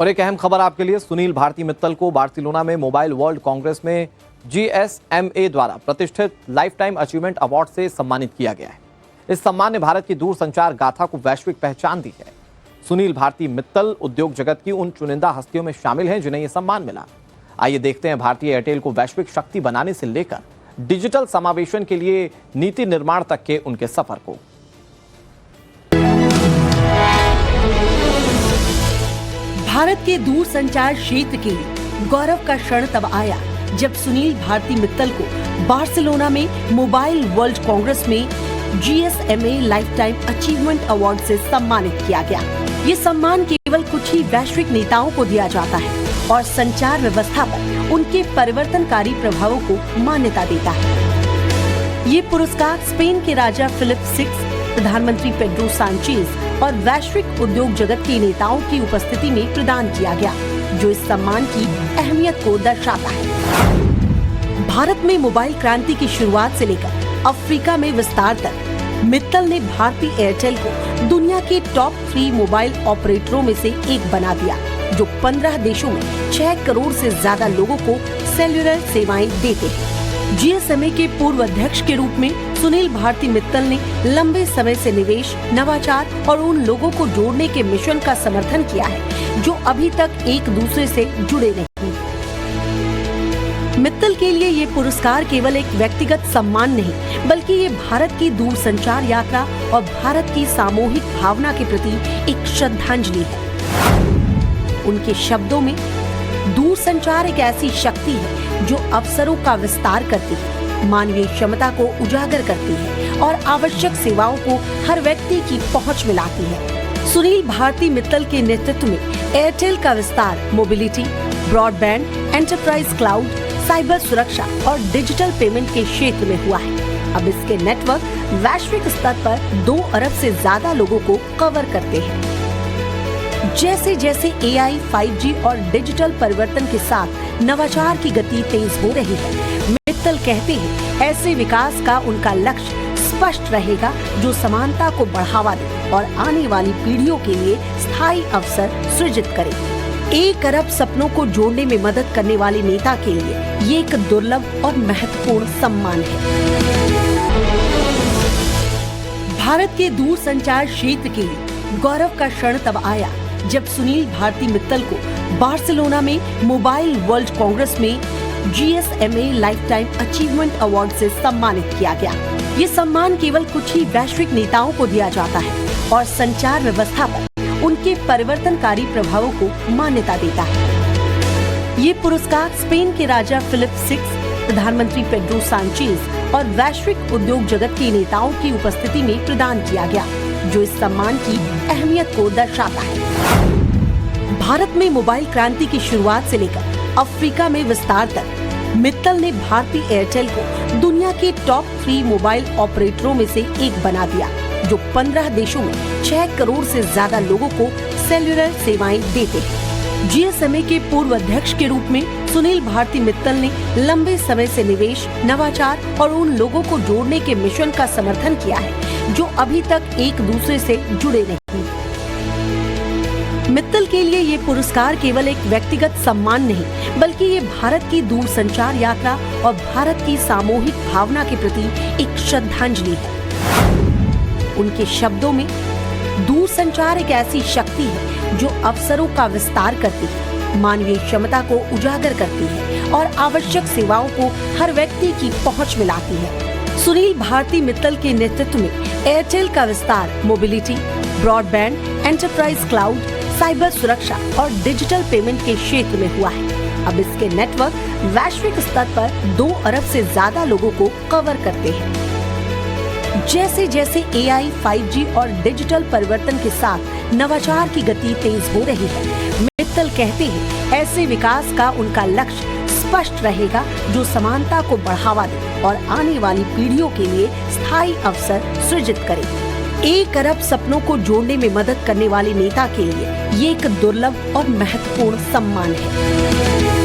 और एक अहम खबर आपके लिए, सुनील भारती मित्तल को बार्सिलोना में मोबाइल वर्ल्ड कांग्रेस में GSMA द्वारा प्रतिष्ठित लाइफ टाइम अचीवमेंट अवार्ड से सम्मानित किया गया है। इस सम्मान ने भारत की दूरसंचार गाथा को वैश्विक पहचान दी है। सुनील भारती मित्तल उद्योग जगत की उन चुनिंदा हस्तियों में शामिल हैं जिन्हें यह सम्मान मिला। आइए देखते हैं भारतीय एयरटेल को वैश्विक शक्ति बनाने से लेकर डिजिटल समावेशन के लिए नीति निर्माण तक के उनके सफर को। भारत के दूरसंचार क्षेत्र के लिए गौरव का क्षण तब आया जब सुनील भारती मित्तल को बार्सिलोना में मोबाइल वर्ल्ड कांग्रेस में GSMA life time achievement award से सम्मानित किया गया। ये सम्मान केवल कुछ ही वैश्विक नेताओं को दिया जाता है और संचार व्यवस्था पर उनके परिवर्तनकारी प्रभावों को मान्यता देता है। ये पुरस्कार स्पेन के राजा फिलिप 6, प्रधानमंत्री पेड्रो सांचेज और वैश्विक उद्योग जगत के नेताओं की उपस्थिति में प्रदान किया गया, जो इस सम्मान की अहमियत को दर्शाता है। भारत में मोबाइल क्रांति की शुरुआत से लेकर अफ्रीका में विस्तार तक मित्तल ने भारती एयरटेल को दुनिया के टॉप 3 मोबाइल ऑपरेटरों में से एक बना दिया, जो 15 देशों में 6 करोड़ से ज्यादा लोगों को सेल्युलर सेवाएं देते हैं। GSMA के पूर्व अध्यक्ष के रूप में सुनील भारती मित्तल ने लंबे समय से निवेश, नवाचार और उन लोगों को जोड़ने के मिशन का समर्थन किया है जो अभी तक एक दूसरे से जुड़े नहीं। मित्तल के लिए ये पुरस्कार केवल एक व्यक्तिगत सम्मान नहीं, बल्कि ये भारत की दूरसंचार यात्रा और भारत की सामूहिक भावना के प्रति एक श्रद्धांजलि है। उनके शब्दों में, दूरसंचार एक ऐसी शक्ति है जो अवसरों का विस्तार करती है, मानवीय क्षमता को उजागर करती है और आवश्यक सेवाओं को हर व्यक्ति की पहुंच में लाती है। सुनील भारती मित्तल के नेतृत्व में एयरटेल का विस्तार mobility, broadband, enterprise cloud, cyber सुरक्षा और डिजिटल पेमेंट के क्षेत्र में हुआ है। अब इसके नेटवर्क वैश्विक स्तर पर 2 अरब से ज्यादा लोगों को कवर करते हैं। जैसे जैसे AI, 5G और डिजिटल परिवर्तन के साथ नवाचार की गति तेज हो रही है, मित्तल कहते हैं ऐसे विकास का उनका लक्ष्य स्पष्ट रहेगा जो समानता को बढ़ावा दे और आने वाली पीढ़ियों के लिए स्थायी अवसर सृजित करे। 1 अरब सपनों को जोड़ने में मदद करने वाले नेता के लिए ये एक दुर्लभ और महत्वपूर्ण सम्मान है। भारत के दूरसंचार क्षेत्र के लिए गौरव का क्षण तब आया जब सुनील भारती मित्तल को बार्सिलोना में मोबाइल वर्ल्ड कांग्रेस में GSMA life time achievement award से सम्मानित किया गया। ये सम्मान केवल कुछ ही वैश्विक नेताओं को दिया जाता है और संचार व्यवस्था पर उनके परिवर्तनकारी प्रभावों को मान्यता देता है। ये पुरस्कार स्पेन के राजा फिलिप 6, प्रधानमंत्री पेड्रो सांचेज और वैश्विक उद्योग जगत के नेताओं की उपस्थिति में प्रदान किया गया, जो इस सम्मान की अहमियत को दर्शाता है। भारत में मोबाइल क्रांति की शुरुआत से लेकर अफ्रीका में विस्तार तक मित्तल ने भारती एयरटेल को दुनिया के टॉप 3 मोबाइल ऑपरेटरों में से एक बना दिया, जो 15 देशों में 6 करोड़ से ज्यादा लोगों को सेल्युलर सेवाएं देते हैं। GSMA के पूर्व अध्यक्ष के रूप में सुनील भारती मित्तल ने लंबे समय से निवेश, नवाचार और उन लोगों को जोड़ने के मिशन का समर्थन किया है जो अभी तक एक दूसरे से जुड़े नहीं। मित्तल के लिए ये पुरस्कार केवल एक व्यक्तिगत सम्मान नहीं, बल्कि ये भारत की दूरसंचार यात्रा और भारत की सामूहिक भावना के प्रति एक श्रद्धांजलि है। उनके शब्दों में, दूरसंचार एक ऐसी शक्ति है जो अवसरों का विस्तार करती है, मानवीय क्षमता को उजागर करती है और आवश्यक सेवाओं को हर व्यक्ति की पहुंच में लाती है। सुनील भारती मित्तल के नेतृत्व में एयरटेल का विस्तार mobility, broadband, enterprise cloud, cyber सुरक्षा और डिजिटल पेमेंट के क्षेत्र में हुआ है। अब इसके नेटवर्क वैश्विक स्तर पर 2 अरब से ज्यादा लोगों को कवर करते हैं। जैसे जैसे AI, 5G और डिजिटल परिवर्तन के साथ नवाचार की गति तेज हो रही है, मित्तल कहते हैं ऐसे विकास का उनका लक्ष्य स्पष्ट रहेगा जो समानता को बढ़ावा दे और आने वाली पीढ़ियों के लिए स्थायी अवसर सृजित करे। 1 अरब सपनों को जोड़ने में मदद करने वाले नेता के लिए ये एक दुर्लभ और महत्वपूर्ण सम्मान है।